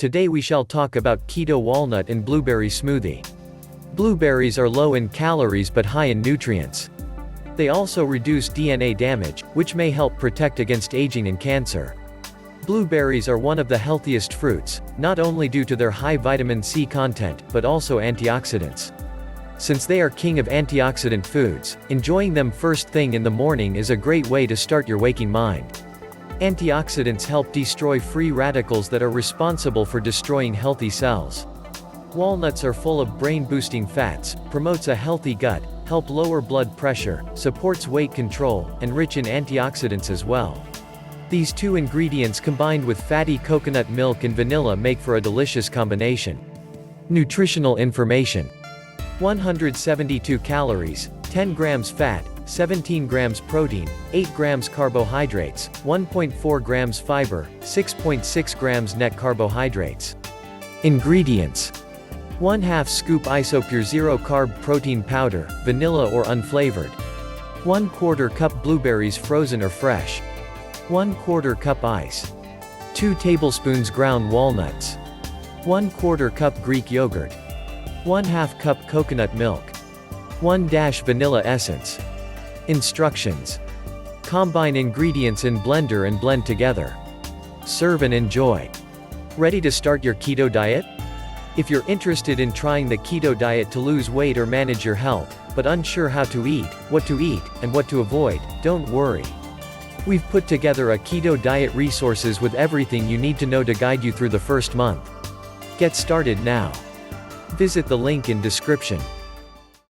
Today we shall talk about keto walnut and blueberry smoothie. Blueberries are low in calories but high in nutrients. They also reduce DNA damage, which may help protect against aging and cancer. Blueberries are one of the healthiest fruits, not only due to their high vitamin C content, but also antioxidants. Since they are king of antioxidant foods, enjoying them first thing in the morning is a great way to start your waking mind. Antioxidants help destroy free radicals that are responsible for destroying healthy cells. Walnuts are full of brain-boosting fats, promotes a healthy gut, help lower blood pressure, supports weight control, and rich in antioxidants as well. These two ingredients combined with fatty coconut milk and vanilla make for a delicious combination. Nutritional information. 172 calories, 10 grams fat, 17 grams protein, 8 grams carbohydrates, 1.4 grams fiber, 6.6 grams net carbohydrates. Ingredients. 1/2 scoop Isopure Zero Carb Protein Powder, vanilla or unflavored. 1/4 cup blueberries frozen or fresh. 1/4 cup ice. 2 tablespoons ground walnuts. 1/4 cup Greek yogurt. 1/2 cup coconut milk. 1 dash vanilla essence. Instructions. Combine ingredients in blender and blend together. Serve and enjoy. Ready to start your keto diet? If you're interested in trying the keto diet to lose weight or manage your health, but unsure how to eat, and what to avoid, don't worry. We've put together a keto diet resources with everything you need to know to guide you through the first month. Get started now. Visit the link in description.